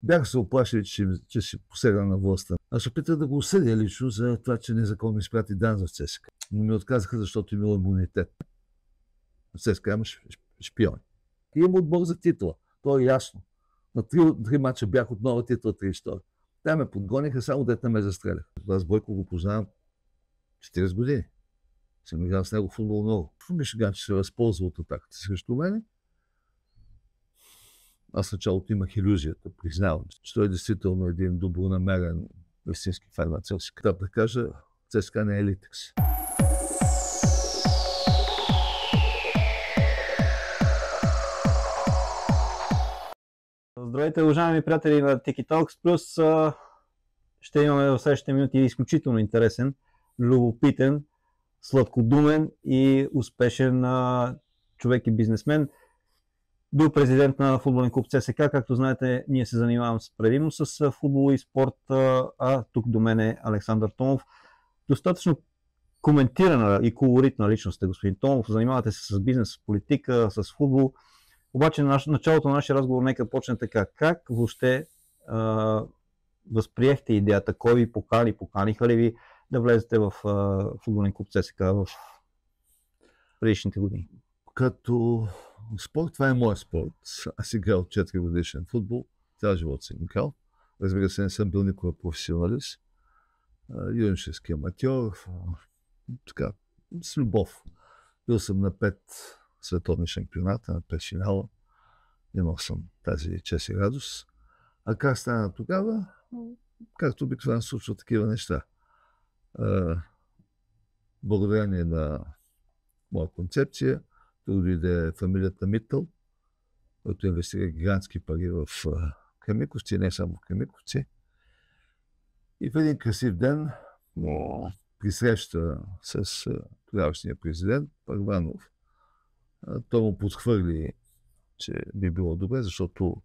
Бяха се оплашили, че си посегна на властта. Аз се опитах да го осъдя лично за това, че незаконно изпрати дан за ЦСКА. Но ми отказаха, защото имало имунитет. В ЦСКА имаш шпиони. И има отбор за титла. То е ясно. На 3 мача бях от нова титла 32. Те ме подгониха, само дете ме застреляха. Аз Бойко го познавам 40 години. Съм играл с него футбол много. Мишиган, че се възползва от атаката срещу мене. Аз началото имах илюзията, признавам, че той е действително един добронамерен истински фармацевт. Трябва да кажа, ЦСКА не е Литекс. Здравейте, уважаеми приятели на Tiki Talks Plus. Ще имаме в следващите минути изключително интересен, любопитен, сладкодумен и успешен човек и бизнесмен. Бил президент на футболен клуб ЦСКА. Както знаете, ние се занимаваме предимно с футбол и спорт, а тук до мен е Александър Томов. Достатъчно коментирана и колоритна личност е господин Томов. Занимавате се с бизнес, с политика, с футбол. Обаче началото на нашия разговор нека почне така. Как въобще възприехте идеята? Кой ви покани? Поканиха ли ви да влезете в футболен клуб ЦСКА в предишните години? Като спорт, това е моят спорт. Аз играл 4 годишен футбол. Цял живот съм играл. Разбира се, не съм бил никога професионалист. Юношески аматьор. Така, с любов. Бил съм на 5 световни шампионата, на 5 финала. Имал съм тази чест и радост. А как стана тогава? Както обикновено случва такива неща. Благодарение на моя концепция, тук дойде фамилията Митъл, който инвестира гигантски пари в Кремиковци, не само в Кремиковци. И в един красив ден, при среща с тогавашния президент Първанов, той му подхвърли, че би било добре, защото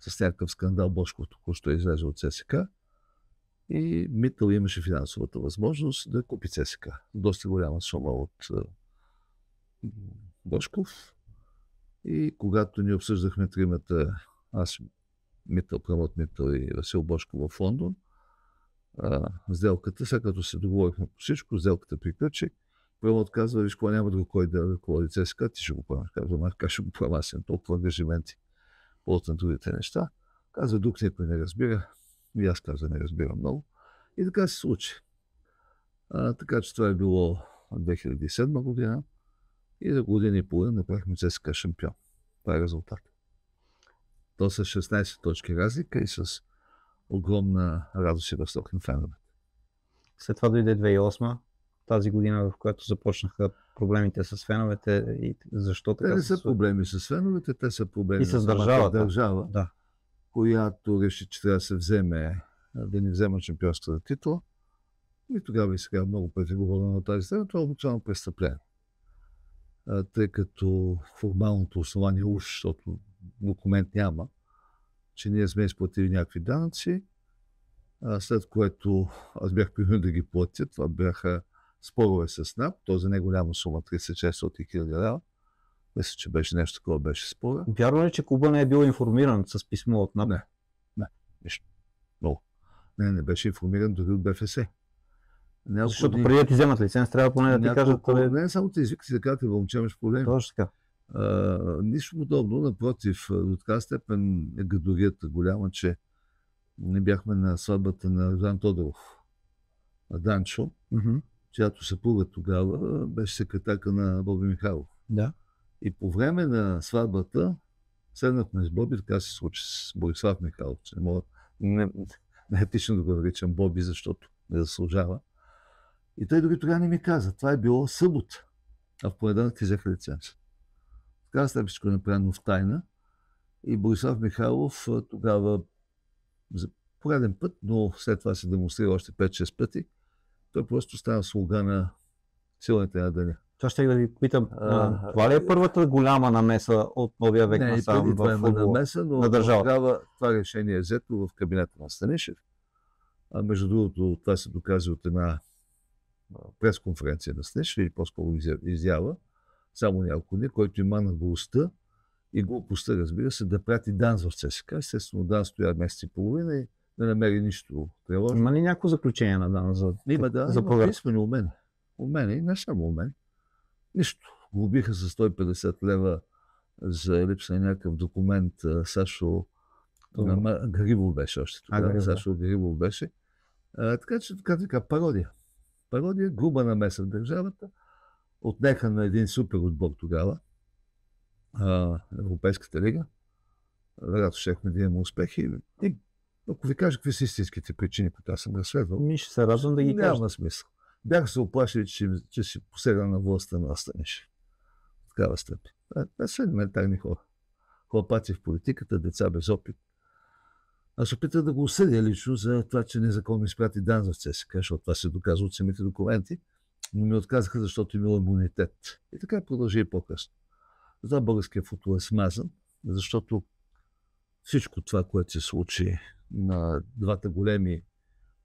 с някакъв скандал Бошков току-що излезе от ЦСКА и Митъл имаше финансовата възможност да купи ЦСКА. Доста голяма сума от Бошков. И когато ние обсъждахме тримата, аз, Митъл, Прамот Митъл и Васил Бошков в Лондон, сделката, след като се договорихме по всичко, сделката приключи. Прамот казва, виж, кога няма друг кой да ръководи ЦСКА, ти ще го поемаш. Казва, как ще го поема, аз съм толкова ангажименти по на другите неща. Казва, друг никой не разбира. И аз казва, не разбирам много. И така се случи. Така че това е било 2007 година. И за година и половина направихме ЦСКА шампион. Това е резултат. То с 16 точки разлика и с огромна радост и възторг на феновете. След това дойде 2008, тази година, в която започнаха проблемите с феновете и защо така? Те не са проблеми с феновете, те са проблеми и с държавата. Държава, да. Която реши, че трябва да се вземе, да ни взема шампионската титла. И тогава и сега много пъти говоря на тази тема, това е обичайно престъпление. Тъй като формалното основание уж, защото документ няма, че ние сме изплатили някакви данъци, след което аз бях принуден да ги платя. Това бяха спорове с НАП, то за не голяма сума, 3600 хиляди лева. Мисля, че беше нещо такова, беше спора. Вярно ли, че клуба не е бил информиран с писмо от НАП? Не, нищо. Много. Не беше информиран дори от БФС. Защото преди да ти вземат лиценз, трябва поне да ти кажат... Не само те извикат и да кажат, че имаш проблеми. Точно така. Нищо подобно, напротив, до така степен е гадорията голяма, че не бяхме на сватбата на Жан Тодоров, Данчо, чиято съпруга тогава беше секретарка на Боби Михайлов. Да. И по време на сватбата седнахме с Боби, така се случи с Борислав Михайлов, че не мога не е етично да го наричам Боби, защото не заслужава. И той дори тогава не ми каза. Това е било събота, а в понеделник ти взеха лиценз. Така става всичко направено в тайна. И Борислав Михайлов тогава за пореден път, но след това се демонстрира още 5-6 пъти, той просто става слуга на силните на деня. Това ще да ви питам, това ли е първата голяма намеса от новия век насам в футбола на държавата? Това решение е взето в кабинета на Станишев. Между другото, това се доказва от една пресконференция на Станишев, или по-скоро изява, само няколко дни, който има наглостта И глупостта, разбира се, да прати ДАНС в ЦСКА. Естествено, ДАНС стоя месец и половина и не намери нищо тревожно. Има ли някакво заключение на ДАНС за има писмени у мен и не само у мен. Нищо. Глобиха за 150 лева за липса на някакъв документ. Сашо Гарибов беше още тогава. Сашо Гарибов беше. Така че така пародия. Пародия, груба намеса в държавата. Отнеха на един супер отбор тогава. Европейската лига. Вероятно щехме да имаме успехи. И ако ви кажа какви са истинските причини, които аз съм разследвал, ми ще се радвам да ги кажа. Няма смисъл. Бяха се оплашили, че си посегна на властта на Станишев. Такава степен. Това са елементарни хора. Хлапаци в политиката, деца без опит. Аз опитах да го осъдя лично за това, че незаконно изпрати ДАНС в ЦСКА, защото това се доказва от самите документи, но ми отказаха, защото имал имунитет. И така продължи и по-късно. Затова българският футбол е смазан, защото всичко това, което се случи на двата големи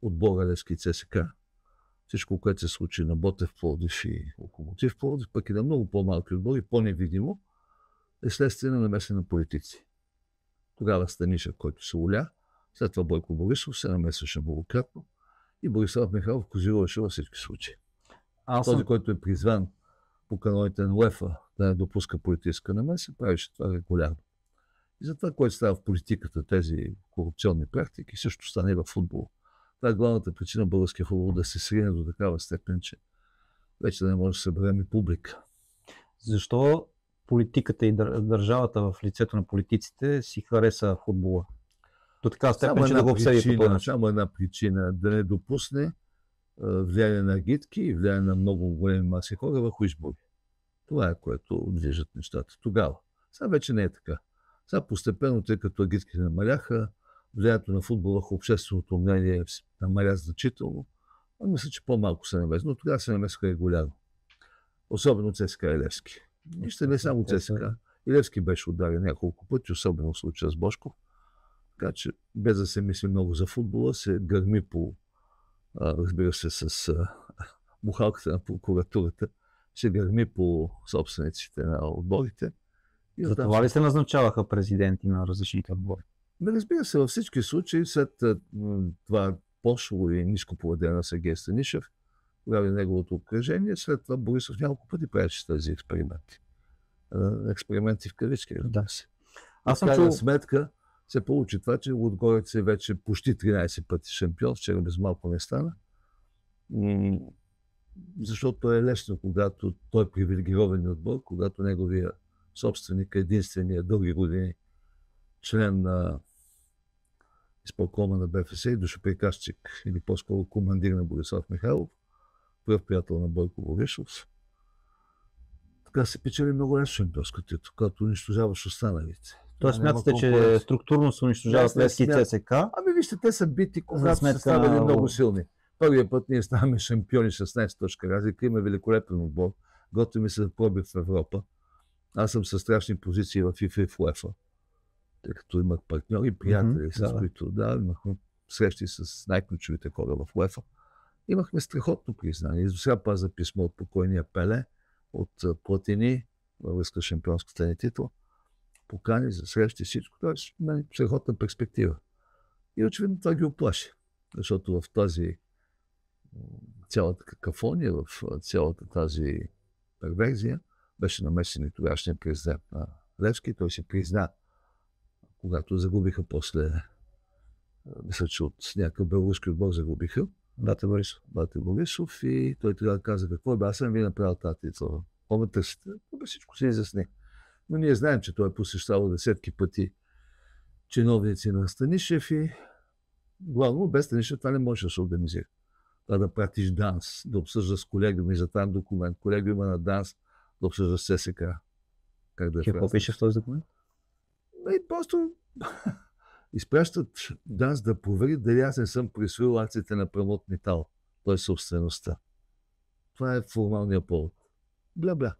отбора Левски и ЦСКА, всичко, което се случи на Ботев Пловдив и Локомотив Пловдив, пък и на много по-малки отбори, по-невидимо, е следствие на намеса на политици. Тогава Станишев, който се уля, след това Бойко Борисов се намесваше многократно и Борислав Михайлов козируваше във всички случаи. Този, който е призван по каноните на УЕФА да не допуска политическа намеса, правише това регулярно. И затова, което става в политиката, тези корупционни практики, също стане и в футбола. Това е главната причина българския футбол да се срине до такава степен, че вече да не може да съберем и публика. Защо политиката и държавата в лицето на политиците си хареса футбола? До така степен, че да го обсъди по този начин. Само една причина да не допусне влияние на агитки и влияние на много големи маси хора върху избори. Това е, което движат нещата тогава. Сега вече не е така. Сега постепенно, тъй като агитките намаляха, влиянието на футбола върху общественото мнение намаля значително. Мисля, че по-малко се намесва, но тогава се намесваха регулярно. Особено ЦСКА и Левски. Нищо не само ЦСКА. И Левски беше ударен няколко пъти, особено в случая с Бошков. Така че, без да се мисли много за футбола, се гърми по, разбира се, с бухалката на прокуратурата, се гърми по собствениците на отборите. За това ли се назначаваха президенти на различните отбори? Разбира се, във всички случаи, след това пошло и ниско поведение на Сергей Станишев, тогава неговото обкръжение, след това Борисов няколко пъти правеше тези експерименти. Експерименти в кавички, разбира се. В крайна сметка се получи това, че Лудогорец е вече почти 13 пъти шампион, вчера без малко не стана. Защото е лесно, когато той е привилегирован отбор, когато неговия собственик е единствения дълги години член на изпълкома на БФС и душоприказчик, или по-скоро командир на Борислав Михайлов, пръв приятел на Бойко Борисов. Така се печели много лесно шампионска титла, когато унищожаваш останалите. Тоест смятате, че структурно се унищожават Левски и ЦСКА? Ами вижте, те са бити, когато са ставали много силни. Първият път ние ставаме шампиони 16 точка разлика, има великолепен отбор, готвим се да пробив в Европа. Аз съм със страшни позиции в ФИФА и в УЕФА, тъй като имах партньори, приятели, с които имахме срещи с най-ключовите хора в УЕФА. Имахме страхотно признание. И до сега паза писмо от покойния Пеле, от Платини, във връзка с шампионската ни титла, покани за срещи всичко. Това е страхотна перспектива. И очевидно това ги оплаши, защото в тази цялата какафония, в цялата тази перверзия беше намесен и тогашния президент на Левски. Той се призна, когато загубиха после, мисля, че от някакъв белорусски отбор загубиха. Бате Борисов и той тогава каза какво аз съм ви направил тази титла. Помните си, всичко се изясни. Но ние знаем, че той е посещавал десетки пъти чиновници на Станишев и главно без Станишев това не може да се организира. Това да пратиш ДАНС, да обсъжда с колегиуми за там документ. Колегиума на ДАНС да обсъжда с ССКА. Как да е какво пише в този документ? И просто изпращат ДАНС да провери дали аз не съм присвоил акциите на Прамот Метал, т.е. собствеността. Това е формалният повод. Бля-бля.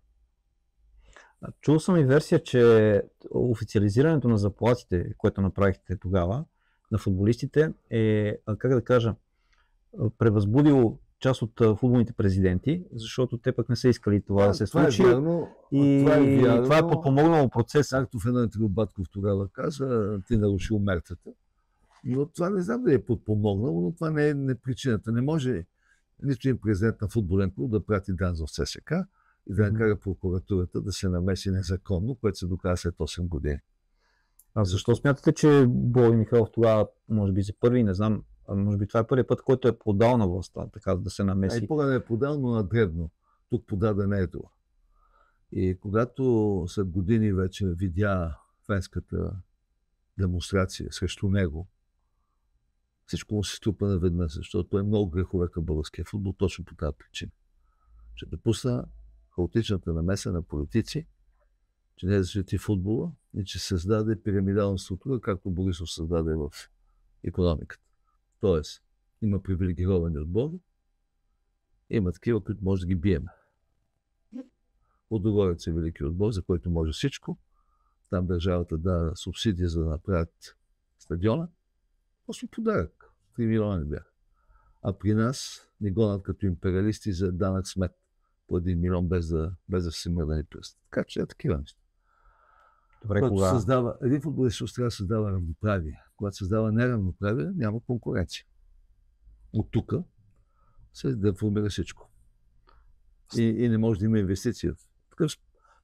Чул съм и версия, че официализирането на заплатите, което направихте тогава, на футболистите е, как да кажа, превъзбудило част от футболните президенти, защото те пък не са искали това да се случи. Това е вярно. Това е подпомогнало процеса. Както Фенан Трилбатков тогава каза, ти наруши умертата. Но това не знам да е подпомогнало, но това не е причината. Не може нито един президент на футболен клуб да прати дан в ЦСК и да накара прокуратурата да се намеси незаконно, което се доказа след 8 години. А защо смятате, че Бой Михайлов тогава, може би за първи, не знам, може би това е първият път, който е подал на властта, така да се намеси? Не е подал, но на дребно. Тук подаде не е това. И когато след години вече видя фенската демонстрация срещу него, всичко му се струпа наведнъж, защото той е много грехове към българския футбол, точно по тази причина. Че допусна хаотичната намеса на политици, че не защити футбола и че създаде пирамидална структура, както Борисов създаде в икономиката. Тоест, има привилегировани отбори, има такива, които може да ги бием. Лудогорец е велики отбор, за който може всичко. Там държавата дава субсидия, за да направят стадиона. Просто подарък. 3 милиона не бяха. А при нас ни гонят като империалисти за данък смет по 1 милион, без да се мърдани пръст. Така че е такива неща. Добре, Един футболист трябва да създава равноправие. Когато създава неравноправие, няма конкуренция. От тук се деформира всичко. И не може да има инвестиции.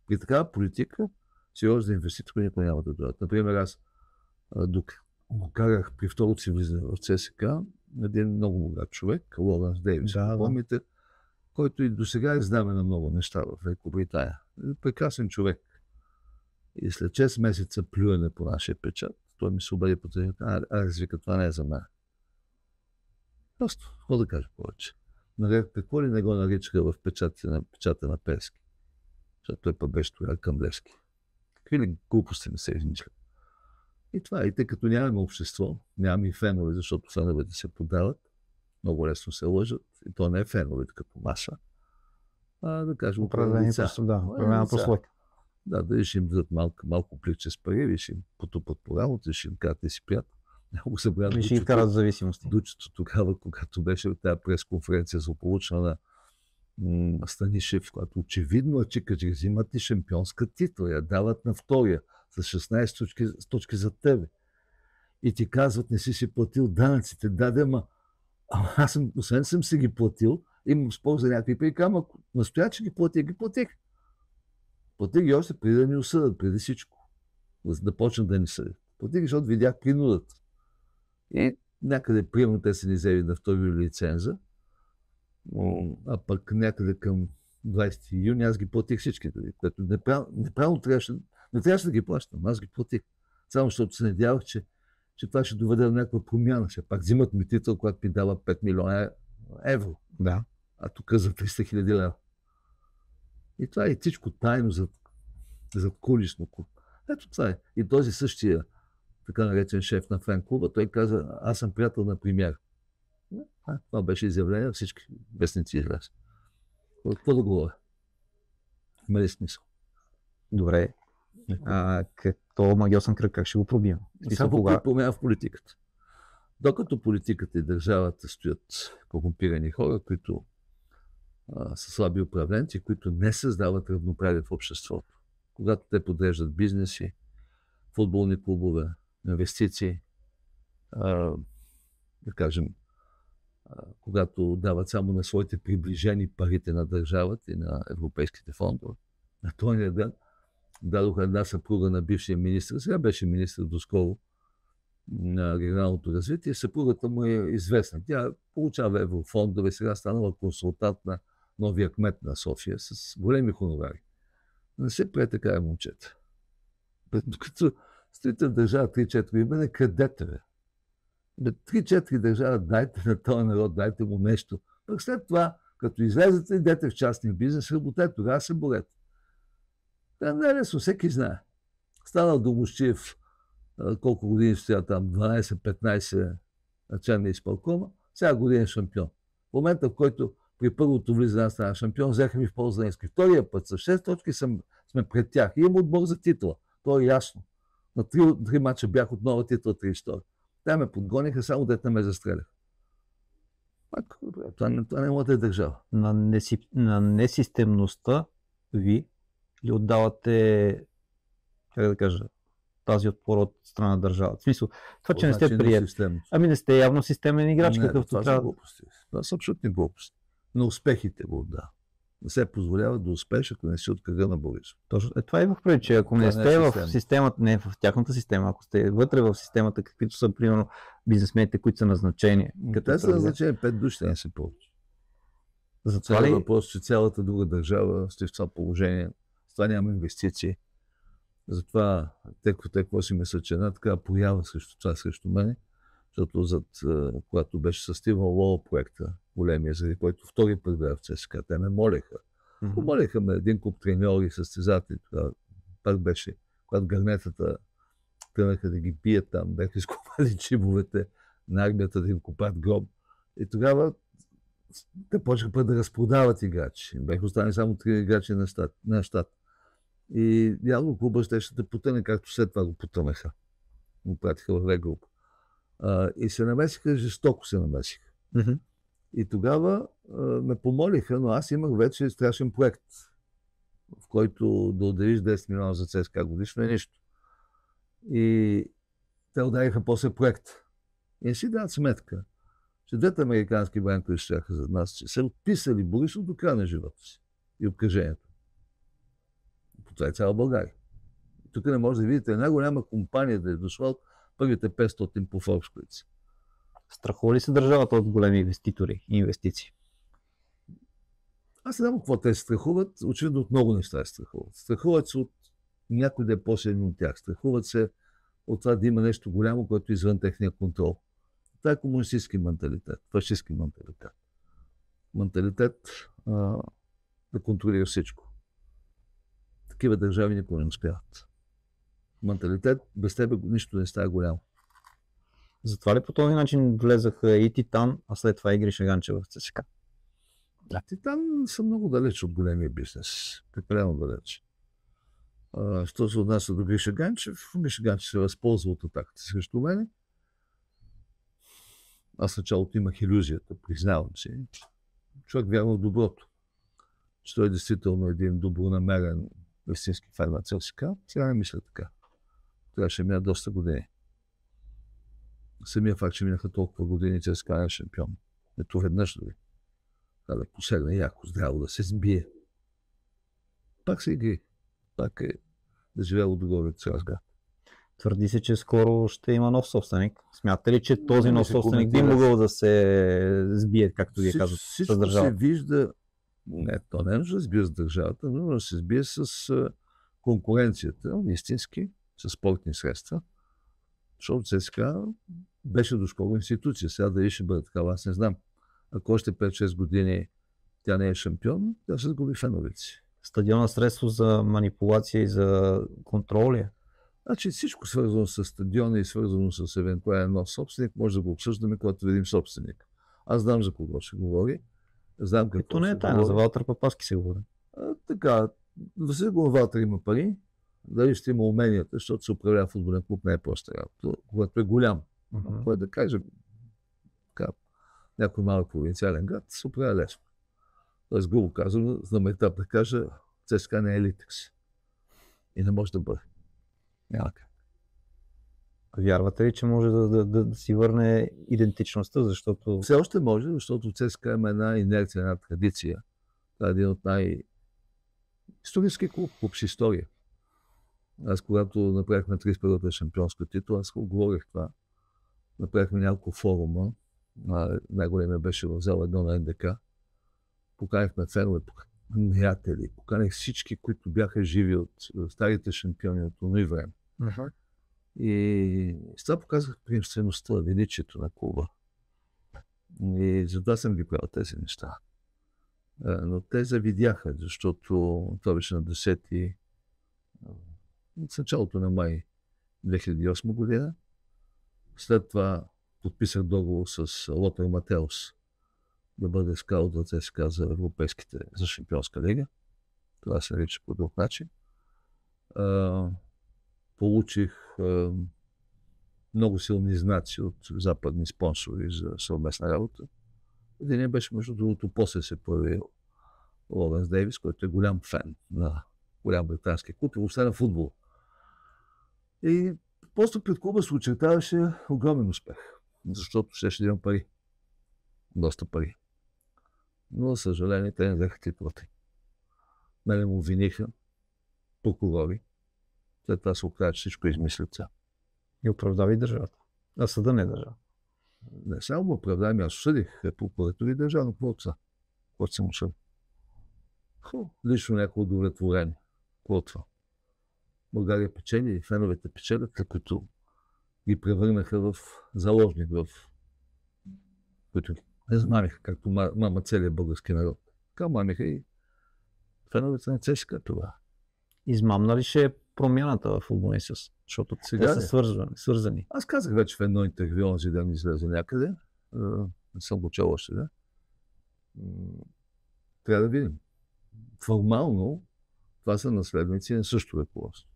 При такава политика сериозни инвеститори никой няма да дойдат. Например, аз карах при второто си влизане в ЦСК един много богат човек, Лоренс Дейвис, помните, който и досега е знаме на много неща в Великобритания. Прекрасен човек. И след 6 месеца плюене по нашия печат, той ми се обади по телефона, извика, това не е за мен. Просто, какво да кажа повече? Какво ли не го наричаха в печата на Перски? Защото той пък беше тогава към Левски. Какви ли глупости не се измисля? И това, и тъй като нямаме общество, нямаме и фенове, защото феновете се подават, много лесно се лъжат, и то не е феновете като маса, а да кажем определени лица. Определена прослойка. Да ще им дадат малко пликче с пари, ще им потупат по работа, ще им кажат, ти си приятел. Много се брат. Ще ги вкарат в зависимости. Дучето тогава, когато беше тази пресконференция за получена на Станишев, която очевидно че взимат и шампионска титла, я дават на втория с 16 точки за тебе. И ти казват, не си платил данъците. Аз освен съм си ги платил, имам спор за някакви пари, ама настоя, че ги платих. Платих ги още преди да ни осъдат, преди всичко. Да почнат да ни съдят. Платих, защото видях принудата. И някъде, примерно, те са ни взели на 2 юли лиценза, а пък някъде към 20 юни аз ги платих всичките, което неправилно не трябваше да ги плащам, аз ги платих. Само защото се надявах, че това ще доведе до някаква промяна. Ще пак взимат ми титъл, когато ми дава 5 милиона евро. Да. А тук за 300 хиляди лева. И това е всичко тайно, зад кулисно. Ето това е. И този същия така наречен шеф на фен-клуба, той каза, аз съм приятел на премиер. Това беше изявление, всички вестници излез. Какво да говоря? Има ли смисъл? Добре. Като магиосен кръг, как ще го пробием? Само промяна в политиката. Докато политиката и държавата стоят корумпирани хора, които са слаби управленци, които не създават равноправие в обществото. Когато те подреждат бизнеси, футболни клубове, инвестиции, да кажем, когато дават само на своите приближени парите на държавата и на европейските фондове. На този ден дадоха една съпруга на бившия министр, сега беше министр доскоро на регионалното развитие, съпругата му е известна. Тя получава еврофондове, сега станала консултант на новия кмет на София с големи хонорари. Не се прави така, момчета. Докато стоите в държава 3-4 имена, къдете бе? 3-4 държава дайте на този народ, дайте му нещо. Пък след това, като излезете, идете в частния бизнес, работете, тогава се борете. Не е лесно, всеки знае. Станал Домощиев, колко години стоя там, 12-15 член на изпълкома, сега година е шампион. В момента, в който при първото влизане стана шампион, взеха ми в полза на втория път с 6 точки сме пред тях. И има отбор за титла. То е ясно. На 3 мача бях от нова титла 3-2. Те ме подгониха, само дете ме застрелях. Пак, това не може да е държава. На несистемността ви ли отдавате, как да кажа, тази отпор от страна на държавата? В смисъл, това, че не сте прият. Ами не сте явно системен играч, какъвто това трябва. Са глупости. Това са абсолютни глупости. На успехите го отдава. Не се позволява да успееш, ако не си от кръга на Борисов. Точно. Това имах преди, че ако не сте в системата, не в тяхната система, ако сте вътре в системата, каквито са, примерно, бизнесмените, които са назначени. Те са назначени 5 души, не се повече. Затова ли... въпрос, че цялата друга държава сте в това положение. С това няма инвестиции. Затова те какво си мислят, че една така поява срещу мене, защото когато беше със Стивън Лоу проекта, големия, заради който втори път в ЦСКА, те ме молеха. Помолиха ме един куп треньори, състезатели. Това пак беше, когато гърнетата тръгнаха да ги пият там, бяха изкопали чибовете на армията да им купат гроб. И тогава те почнаха да разпродават играчи. Бяха останали само 3 играчи на щат. И явно клуба щеше да потъне, както след това го потънаха. Го пратиха в регруп. И се намесиха, жестоко се намесиха. И тогава ме помолиха, но аз имах вече страшен проект, в който да отделиш 10 милиона за ЦСКА годишно е нищо. И те удариха после проект. И не си дават сметка, че двете американски банкови щяха зад нас, че са отписали Борисов до края на живота си и обкръжението. По това е цяла България. Тук не може да видите една голяма компания да е дошла от първите 500 по Forbes, които са. Страхува ли се държавата от големи инвеститори и инвестиции? Аз не знам какво те се страхуват. Очевидно от много неща се страхуват. Страхуват се от някой да е по-силен от тях. Страхуват се от това да има нещо голямо, което е извън техния контрол. Това е комунистически менталитет, фашистски менталитет. Менталитет да контролира всичко. Такива държави никога не успяват. Менталитет, без тебе нищо не става голямо. Затова ли по този начин влезаха и Титан, а след това и Гриша Ганчева в ЦСКА? Да. Титан са много далеч от големия бизнес. Прекалено далеч. Що се отнася до Гриша Ганчев, Гриша Ганчев се възползва от атаката срещу мене. Аз началото имах илюзията, признавам си. Човек вярва в доброто. Че той е действително един добронамерен истински фен на ЦСКА. Сега не мисля така. Трябваше мина доста години. Самия факт, че минаха толкова години, ЦСКА е шампион. Ето веднъж дори. Да посегне яко, здраво, да се сбие. Пак се игри. Пак е да живее от договор с разгад. Твърди се, че скоро ще има нов собственик. Смятате ли, че този нов собственик би могъл да се сбие, както вие казвате, с държавата? Всичко се вижда. Не, то не е нужда да сбие с държавата, но да се сбие с конкуренцията, истински, с спортни средства. Защото ЦСКА беше доскоро институция. Сега дали ще бъде такава, аз не знам. Ако още 5-6 години тя не е шампион, тя ще загуби феновици. Стадиона средство за манипулация и за контрол ли е? Значи всичко свързано с стадиона и свързано с евентуален нов собственик, може да го обсъждаме, когато видим собственик. Аз знам за кого ще говори. Знам какво то не е тайна, за Валтер Папаски се говори. Така, да се го Валтер има пари, дали ще има уменията, защото се управлява футболен клуб, не е просто работа, когато е голям. Кой да каже, така, някой малък провинциален град, се управлява лесно. Тоест, грубо казано, знаменител да кажа, ЦСКА не е Литекс. И не може да бъде. Няма как. Вярвате ли, че може да си върне идентичността, защото... Все още може, защото ЦСКА има една инерция, една традиция. Това е един от исторически клуб с история. Аз когато направихме 31-та шампионска титул, аз говорих това. Направихме няколко форума. Най-големия беше в зала 1 на НДК. Поканихме фенове, приятели, поканих всички, които бяха живи от старите шампиони от това време. И с това показах приемствеността, величието на клуба. И затова съм ги правил тези неща. Но те завидяха, защото това беше на 10 от началото на май 2008 година. След това подписах договор с Лотър Матеус да бъде скаут за ЦСКА за европейските, за шампионска лига. Това се нарича по друг начин. Получих много силни знаци от западни спонсори за съвместна работа. Един беше, между другото, после се появи Лоренс Дейвис, който е голям фен на голям британски клуб и въобще на футбол. И просто пред клуба се очертаваше огромен успех, защото щеше да има пари. Доста пари. Но, за съжаление, те не взеха титлата. Мене му обвиниха прокурори. След това се оказа, че всичко е измислица. И оправдава и държавата. А съда не е държава. Не само му оправдавам, аз осъдих прокуратури и държавно плотца. Който съм осъдил. Лично някакво удовлетворение. Какво това? България печели и феновете печелят, като ги превърнаха в заложник, в които измамиха, както мама целият български народ. Така мамиха и феновете на ЦСКА това. Измамна ли ще е промяната в футболния съюз? Защото сега те са свързани. Аз казах вече в едно интервю, онзи ден излезе някъде. Не съм го чел още, да? Трябва да видим. Формално това са наследници на същото ръководство.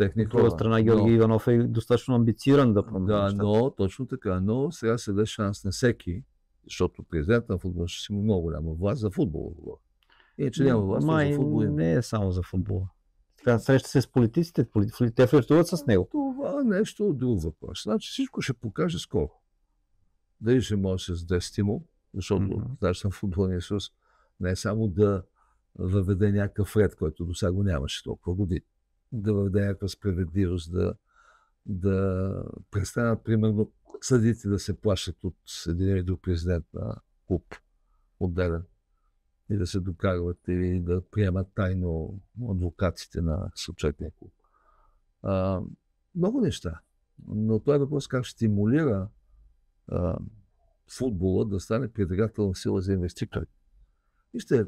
От друга страна, Георги Иванов е достатъчно амбициозен да промени. Да, но точно така. Но сега се даде шанс на всеки, защото президентът на футбола ще си има много голяма власт за футбола. Иначе няма власт за футбола. Не е само за футбола. Така среща се с политиците, те флиртуват с него. Това нещо от друг въпрос. Значи всичко ще покаже скоро. Дали ще може да се даде стимул, защото даже на футболния съюз не е само да въведе някакъв ред, който до сега го нямаше толкова години. Да въведе някаква справедливост, да престанат, примерно, съдите да се плащат от един или друг президент на клуб отделен и да се докарват или да приемат тайно адвокатите на съответния клуб. Много неща. Но това е въпрос как ще стимулира футбола да стане притегателна сила за инвеститори. Вижте,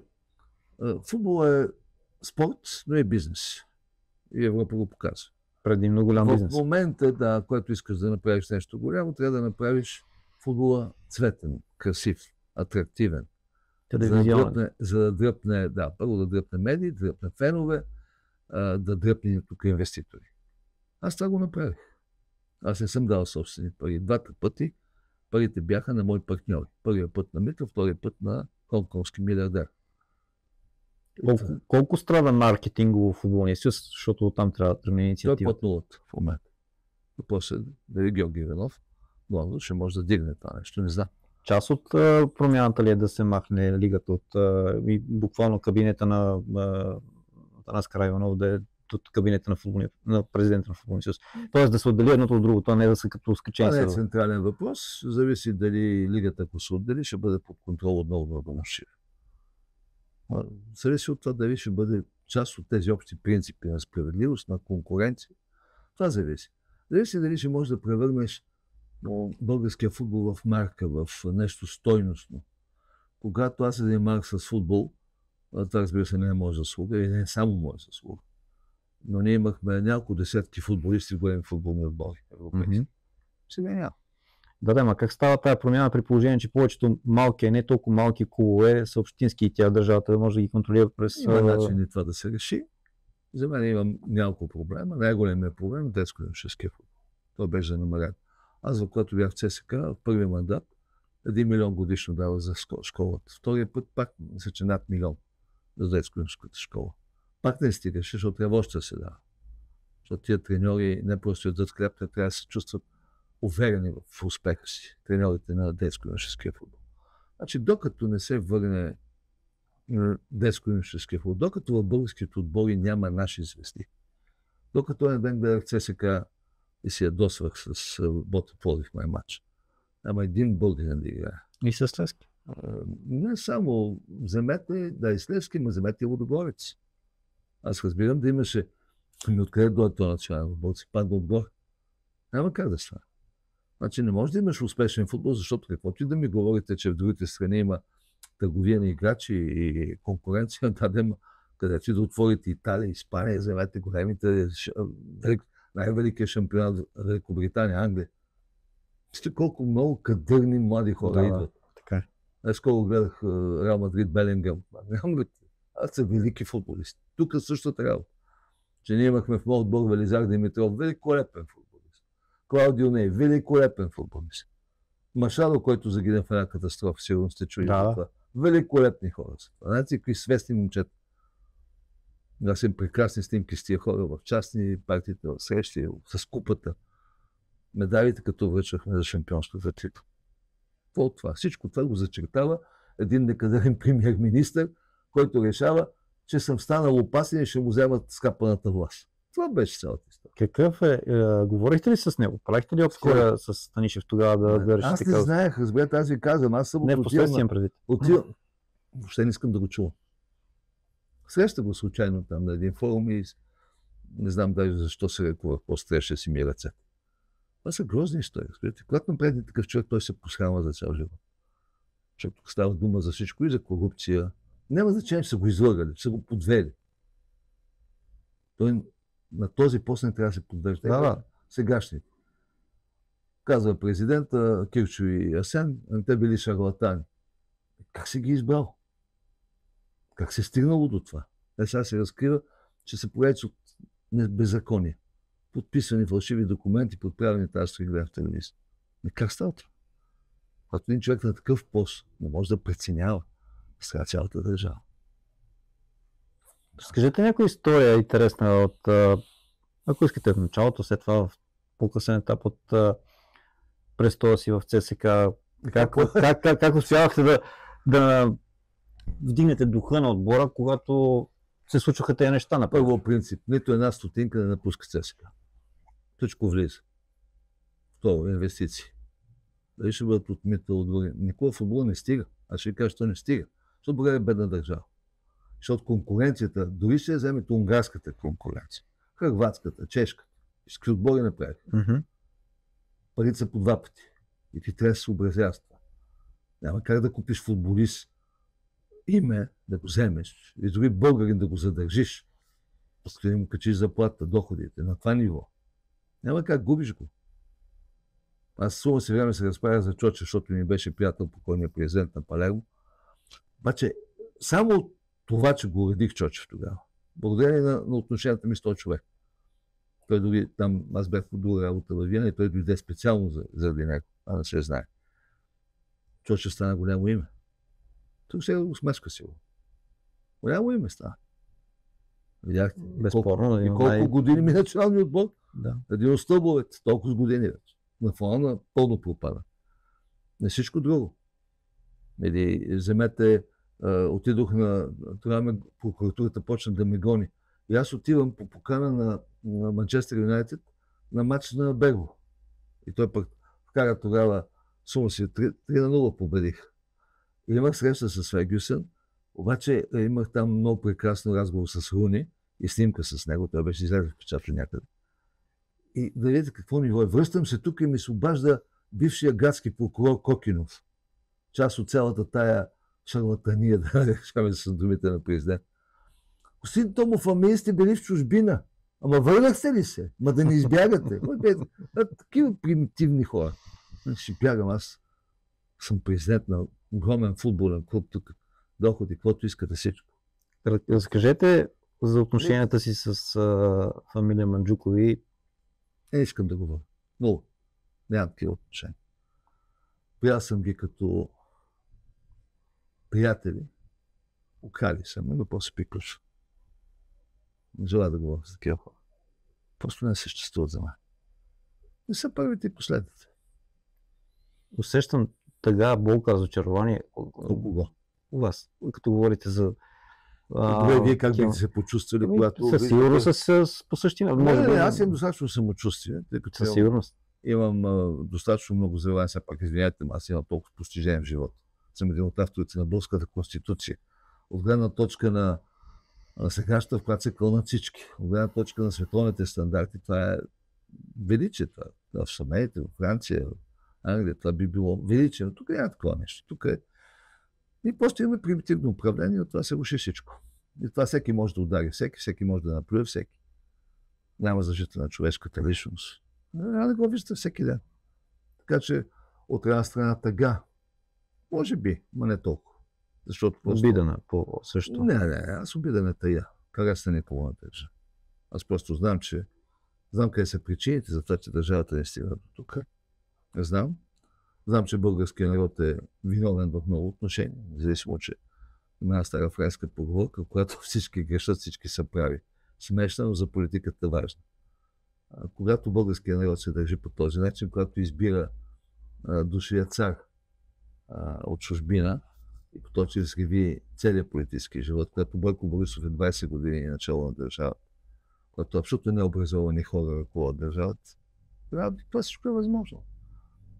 футбол е спорт, но е бизнес. И Европа го показва. Предимно голям бизнес. В момента, да, когато искаш да направиш нещо голямо, трябва да направиш футбола цветен, красив, атрактивен. За да дръпне, първо да дръпне медии, да дръпне фенове, да дръпне тук инвеститори. Аз това го направих. Аз не съм дал собствени пари. Двата пъти парите бяха на мои партньори. Първият път на Митъл, втория път на хонконгски милиардер. Колко страда маркетингово футболния съюз, защото там трябва да тръгне инициатива? Той е под нулата в момента. Въпросът е дали Георги Иванов главно ще може да дигне това нещо, не знам. Част от промяната ли е да се махне лигата от буквално кабинета на Атанас Караиванов да е от кабинета на президента на футболния съюз? Тоест да се отдели едното от другото, а не да са като скачени. Това не е централен въпрос. Зависи дали лигата, ако се отдели, ще бъде под контрол отново на Бонашир. Зависи от това дали ще бъде част от тези общи принципи на справедливост, на конкуренция. Това зависи. Зависи дали ще можеш да превърнеш българския футбол в марка, в нещо стойностно. Когато аз се занимавах с футбол, това разбира се не е моя заслуга и не е само моя заслуга. Но ние имахме няколко десетки футболисти в големи футболни отбори. Сега няма. Да, ма как става тази промяна при положение, че повечето малки, не толкова малки клубове са общински и тя държавата може да ги контролира през... Има начин това да се реши. За мен имам няколко проблема. Най-големият проблем е детско-юношеския футбол. Той беше намален. Аз, когато бях в ЦСКА, в първия мандат, 1 милион годишно дава за школата. Втория път пак, мисля, че над милион за детско-юношеската школа. Пак не стигаше, защото трябва още да се дава. Защото тия треньори не просто ядат хляб, те трябва да се чувстват уверени в успеха си, треньорите на детско-юношеския футбол. Значи, докато не се върне детско-юношеския футбол, докато в българските отбори няма наши звезди, докато един ден гледах ЦСКА и си ядосвах с Ботев Пловдив май матч, няма един българин да играе. И с Левски? Не само вземете, да и с Левски, но вземете и Лудогорец. Аз разбирам да имаше, откъде дойде това национален футбол, си падна отгоре. Няма как да стане. Значи не може да имаш успешен футбол, защото каквото и да ми говорите, че в другите страни има търговия на играчи и конкуренция, където и да отворите Италия, Испания, вземете големите, най-великият шампионат в Великобритания, Англия. Вижте колко много кадърни млади хора идват. Така. Аз скоро гледах Реал Мадрид Белингъм. Аз са велики футболисти. Тук също трябва. Че ние имахме в моят отбор Велизар Димитров, великолепен футболист. Клаудио Ней, великолепен футболист. Машало, който загина в една катастрофа, сигурно сте чули Да. за това. Великолепни хора са. Знаете, какви свестни момчета. Аз имам прекрасни снимки с тия хора в частни партиите, в срещи, с купата. Медалите, като връчвахме за шампионската титла. Какво от това? Всичко това го зачертава един некадърен премиер-министър, който решава, че съм станал опасен и ще му вземат скапаната власт. Това беше цялата история. Какъв е? Говорихте ли с него? Правихте ли обскоя с Станишев тогава да решите? Аз не знаех, разбирате, аз ви казвам, аз съм Не, в последствие предвид. Въобще не искам да го чувам. Среща го случайно там на един форум и не знам даже защо се рекувах, после трябваше да си ми ръцете. Това са грозни истории. Разбирате, когато напредне такъв човек, той се посхрама за цял живот. Защото тук става дума за всичко и за корупция. Няма значение, че са го излъгали, че са го подвели. Той на този пост не трябва да се поддържа. Да. Сегашните. Казва президента Кирчо и Асен, те били шарлатани. Как си ги избрал? Как се е стигнало до това? Сега се разкрива, че се появят от беззаконие. Подписани фалшиви документи, подправени тази ще гледам в телевизия. Как става това? Когато един човек на такъв пост не може да преценява с цялата държава. Скажете някоя история интересна от, ако искате в началото, след това в по-късен етап от престоя си в ЦСК. Как успявахте да вдигнете духа на отбора, когато се случваха тези неща? На първо принцип, нито една стотинка не напуска ЦСКА. Всичко влиза. Второ, инвестиции. Дали ще бъдат от Митъл, от други. Никога футбола не стига. Аз ще ви кажа, че не стига. Защото България е бедна държава. Защото конкуренцията, дори ще вземете унгарската конкуренция, хърватската, чешката, и с какви отбори направиха. Парите са по два пъти. И ти трябва да се съобразява с това. Няма как да купиш футболист, име да го вземеш, и дори българин да го задържиш, после да му качиш заплата, доходите на това ниво. Няма как, губиш го. Аз сума си време се разправя за Чочев, защото ми беше приятел покойния президент на Палермо. Обаче, само това, че го уредих Чочев тогава, благодарение на отношенията ми с този човек. Той дори там, аз бях в друга работа във Виена и той дойде специално заради него, а не се знае. Чочев стана голямо име. Тук сега го смешка си го. Голямо име стана. Видяхте? Безспорно. И колко години ми националния отбор? Да. Един от стълбовете, толкова години вече. На фона на пълно пропада. Не всичко друго. Или вземете, отидох тогава прокуратурата почна да ме гони. И аз отивам по покана на Манчестър Юнайтед на матч на Берго. И той пък вкара тогава сума си 3-0 победих. И имах среща с Фергюсън, обаче имах там много прекрасно разговор с Руни и снимка с него, той беше излезе в печата някъде. И да видите какво ниво е. Връщам се тук и ми се обажда бившия градски прокурор Кокинов. Част от цялата тая шарлатания, да решаваме с думите на президент. Господин Томов, ами сте били в чужбина. Ама върнахте ли се? Ма да не избягате. Такива примитивни хора. Ще бягам аз. Съм президент на огромен футболен клуб тук. Доходи, каквото искате всичко. Разкажете за отношенията си с фамилия Манджукови. Не искам да говоря. Много. Нямам такива отношения. Приял съм ги като приятели. Окали съм, но после приключва. Не желая да говоря с такива хора. Просто не съществуват за мен. Не са първите и последните. Усещам тъга, болка, разочарование. Кого? У вас, като говорите за... Добре, вие как бихте се почувствали, когато... Със сигурност по същия. Аз имам достатъчно самочувствие, тъй като със сигурност. Имам достатъчно много завоевания, все пак извиняйте, аз имам толкова постижения в живота. Съм един от авторите на Българската конституция. От гледна точка на сегашната, в която се кълнат всички. От гледна точка на световните стандарти, това е величие. Това. В Шамеите, в Франция, в Англия, това би било величие. Но тук няма такова нещо. Тук е... И просто имаме примитивно управление, и от това се руши всичко. И това всеки може да удари всеки може да наплюе всеки. Няма защита на човешката личност. Не го виждате всеки ден. Така че от една страна тъга, може би, но не толкова. Защото просто... Обидана по също. Не, аз обида не тая. Карасна никога не държа. Аз просто знам къде са причините за това, че държавата не стига до тук. Знам. Знам, че българският народ е виновен в много отношения, независимо, че има една стара френска поговорка, която всички грешат, всички са прави. Смешна, но за политиката важна. Когато българският народ се държи по този начин, когато избира душия цар от чужбина и по този изкриви целият политически живот, когато Бойко Борисов е 20 години начало на държавата, когато абсолютно необразовани хора ръководят държавата, това всичко е възможно.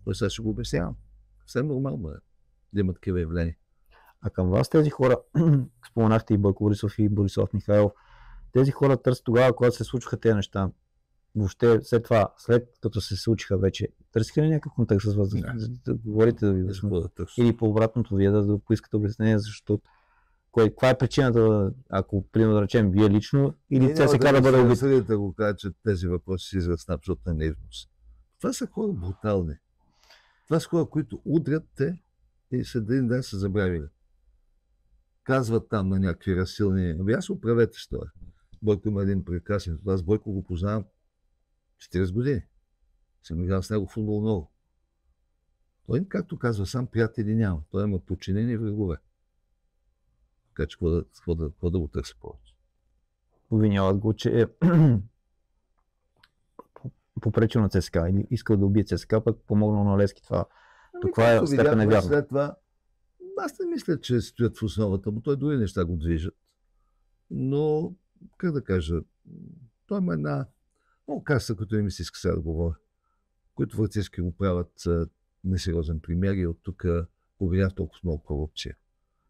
Той сега ще го обяснявам. Съвсем нормално е да има такива явления. А към вас тези хора, споменахте и Бойко Борисов и Борислав Михайлов, тези хора търсят тогава, когато се случваха тези неща. Въобще след това, след като се случиха вече, търсиха ли някакъв контакт с вас? Да говорите да ви или по обратното вие да поискате обяснение, защото каква е причината, ако примерно да речем вие лично или ЦСК да бъде убит? Да го кажа, че тези въпроси си израз на абсолютна наивност. Това са хора брутални. Това са хора, които удрят те и след един ден са забравили. Казват там на някакви разсилни. Ами аз оправете с това. Бойко има един прекрасен. Аз Бойко го познавам 40 години. Съм играл с него футбол много. Той, както казва сам, приятели няма. Той има подчинени врагове. Така че какво да го търся повече? Обвиняват го, че е попречил на ЦСКА или искал да убие ЦСКА, пък помогнал на Левски това. Каква е степен е вярно? След това, аз не мисля, че стоят в основата му. Той други неща го движат. Но, как да кажа, той има една много каса, като не ми се иска сега да говоря, които вратички го правят несериозен пример и от тук обвиняват толкова много корупция.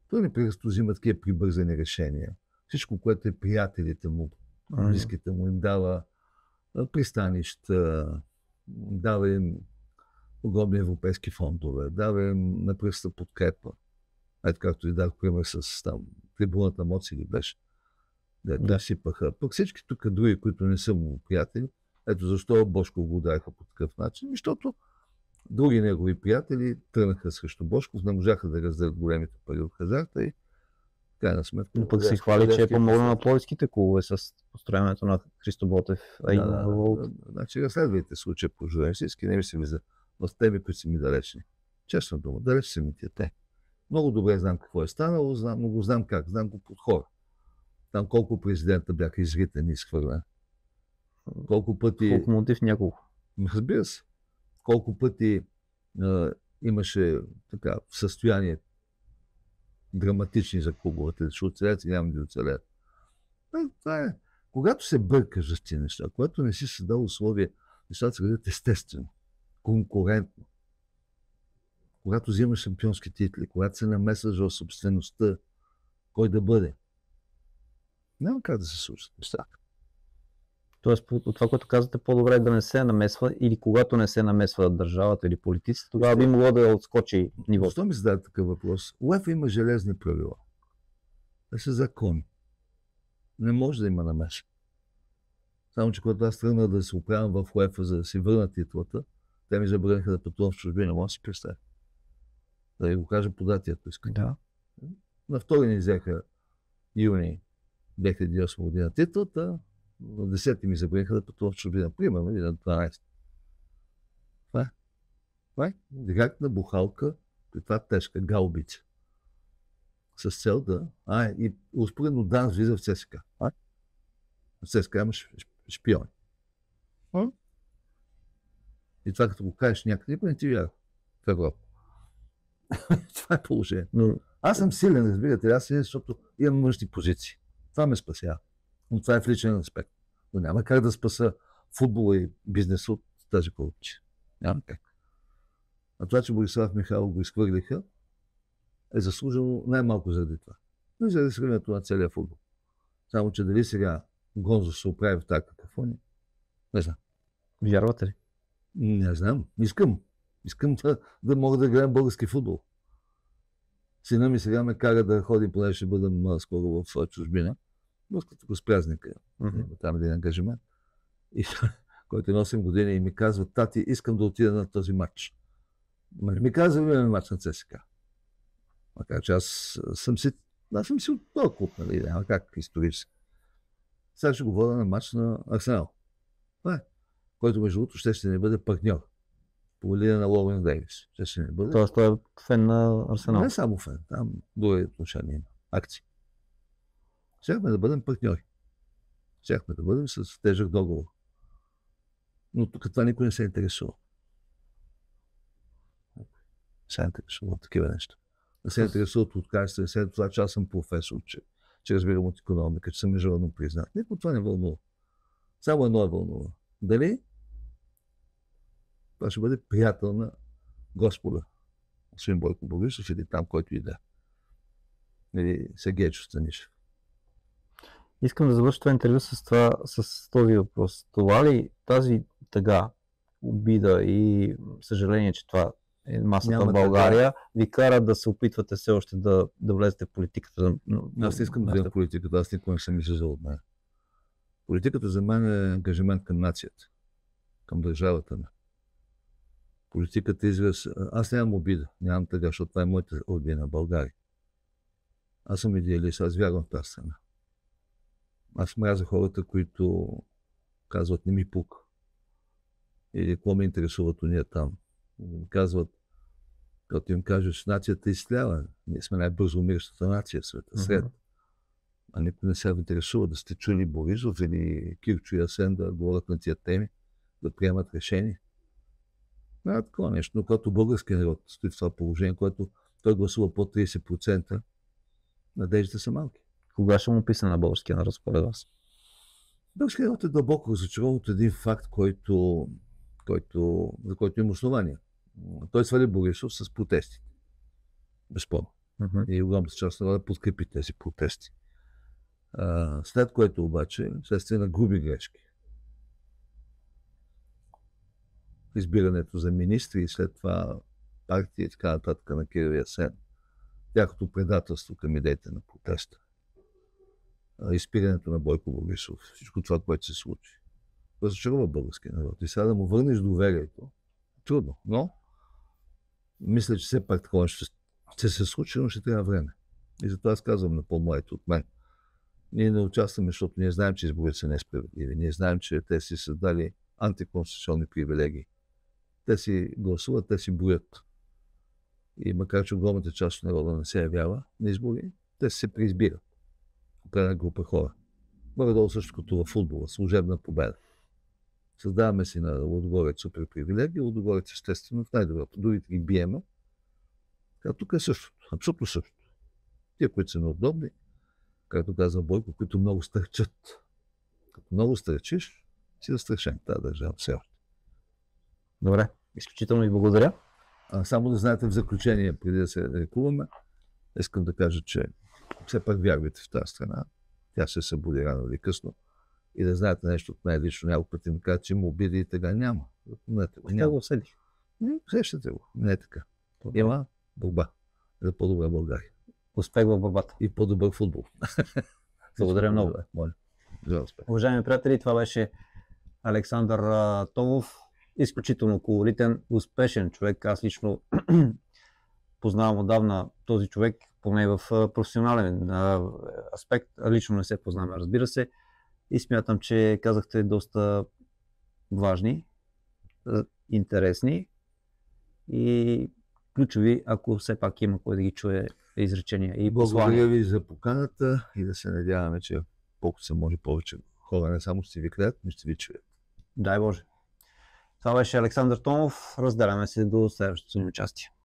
Той непрекъснато взима такива прибързани решения. Всичко, което е приятелите му, близките му, им дава пристанища, дава им огромни европейски фондове, дава им непрекъсната подкрепа. Ето както и дах пример с там, трибуната Моци ли беше. Да сипаха. Пък всички тук други, които не са му приятели, ето защо Бошков го удариха по такъв начин, защото други негови приятели тръгнаха срещу Бошков, не можаха да разделят големите пари от хазарта и крайна сметка. Но пък се хвали, че е помогнал на пловдивските клубове с построяването на Христо Ботев. Значи разследвайте случая по журналистически, не ми се влиза в теми, които са ми далечни. Честна дума, далеч са ми те. Много добре знам какво е станало, но го знам как, знам го под хора. Там колко президента бяха изритани и изхвърлени. Колко пъти... Локомотив няколко. Разбира се. Колко пъти имаше така състояние драматични за клубовете, да ще оцелят и няма да оцелят. Това е. Когато се бъркаш за тези неща, когато не си създал условия, нещата се гледат естествено, конкурентно. Когато взимаш шампионски титли, когато се намесваш в собствеността, кой да бъде. Няма как да се случат нещата. Тоест, от това, което казвате, по-добре е да не се намесва или когато не се намесва държавата или политиците, тогава би могло да отскочи нивото. Защо ми зададе такъв въпрос? УЕФА има железни правила. Те са закони. Не може да има намеса. Само, че когато аз тръгна да се оправям в УЕФА, за да си върна титлата, те ми забраниха да пътувам в чужбина. Може да си представя. Да ви го кажа по дати, ако искам. Да. На 2 ни взеха юни 2008 година титлата, на 10 ми забраниха да пътувам в чужбина. Примерно, или на 12. Това е директна бухалка, при това тежка гаубица. С цел да... и успоредно дан влиза в ЦСКА. В ЦСКА има шпиони. И това като го кажеш някъде, не ти вярва в Европа. Това е положение. Но аз съм силен, разбирате, защото имам мъжни позиции. Това ме спасява. Но това е в личен аспект. Но няма как да спаса футбола и бизнеса от тази корупция. Няма как. А това, че Борислав Михайлов го изхвърлиха, е заслужено най-малко заради това. Но и заради сравнението на целия футбол. Само, че дали сега Гонзо се оправи в тази какафония, не знам. Вярвате ли? Не знам. Искам да мога да играем български футбол. Сина ми сега ме кара да ходим, понеже ще бъдем скоро в чужбина. Българската го с празника. Там един ангажимент. И който е на 8 години и ми казва: тати, искам да отида на този матч. Не ми казва, имаме матч на ЦСКА. Макар че аз съм си от този клуб, нали, няма как исторически. Сега ще го вода на матч на Арсенал. Това е. Който между другото ще не бъде партньор. по линия на Лоуренс Дейвис. Ще не бъде. Тоест той е фен на Арсенал. Не само фен, там други отношения има. Акции. Щяхме да бъдем партньори. Щяхме да бъдем с тежък договор. Но тук това никой не се интересува. се интересува от такива неща. Не се интересуват от качество, не се това, че аз съм професор, че разбирам от икономика, че съм международно признат. Никой това не вълнува. Само едно е вълнува. Дали това ще бъде приятел на Господа, господин Бойко Борисов или там, който и да. Или Сергейчо Станишев. Искам да завърша това интервю с този въпрос. Това ли тази тъга, обида и съжаление, че това е масата Няма в България, ви кара да се опитвате все още да влезете в политиката? Аз не искам да влезем в политиката, аз никога не съм излизал от нея. Политиката за мен е ангажимент към нацията, към държавата. Политиката израз... Аз нямам обида, нямам тъга, защото това е моята родина, България. Аз съм идеалист, аз вярвам в тази страна. Аз мразя хората, които казват не ми пука. Или какво ме интересуват уния там. Казват, като им кажеш, нацията изтлява. Ние сме най-бързо умиращата нация в света. Сред. А никой не се интересува да сте чули Борисов или Кирчо и Асен да говорят на тия теми, да приемат решения. Не такова нещо, но когато българският народ стои в това положение, което той гласува по 30%, надеждите са малки. Кога ще му писа на българския народ според вас? Българският народ е дълбоко разочарован от един факт, за който има основания. Той свали Борисов с протестите. Безспорно. И огромната част на народа подкрепи тези протести. След което обаче, следствие на груби грешки, избирането за министри и след това партия и така нататък на Кирил и Асен, тяхното предателство към идеите на протеста, изпирането на Бойко Борисов, всичко това, което се случи, разочарова българския народ. И сега да му върнеш доверието, трудно, но мисля, че все пак такова ще се случи, но ще трябва време. И затова аз казвам на по-младите от мен. Ние не участваме, защото ние знаем, че изборите са несправедливи. Ние знаем, че те си са дали антиконституционни привилегии. Те си гласуват, те си броят. И макар, че огромната част от народа не се явява на избори, те се преизбират. Определена група хора. Горе-долу също като в футбола, служебна победа. Създаваме си на Лудогорец супер привилегии, Лудогорец естествено в най-доброто. Другите ги биеме. А тук е същото, абсолютно същото. Тия, които са неудобни, както казва Бойко, които много стърчат. Като много стърчиш, си застрашен тази държава все още. Добре, изключително ви благодаря. Само да знаете в заключение, преди да се лекуваме, искам да кажа, че все пак вярвайте в тази страна. Тя ще се събуди рано или късно. И да знаете нещо от мен лично, няколко пъти ми казват, че има обиди и тега няма. Няма го усетих. Сещате го. Не е така. Има борба за по-добра България. Успех в борбата. И по-добър футбол. Благодаря много. Моля. Уважаеми приятели, това беше Александър Томов. Изключително колоритен, успешен човек. Аз лично познавам отдавна този човек, поне в професионален аспект. Лично не се познаваме, разбира се. И смятам, че казахте доста важни, интересни и ключови, ако все пак има кой да ги чуе изречения и послания. Благодаря ви за поканата и да се надяваме, че колкото се може повече хора не само ще ви гледат, но ще ви чуят. Дай Боже. Това беше Александър Томов. Разделяме се до следващото ни участие.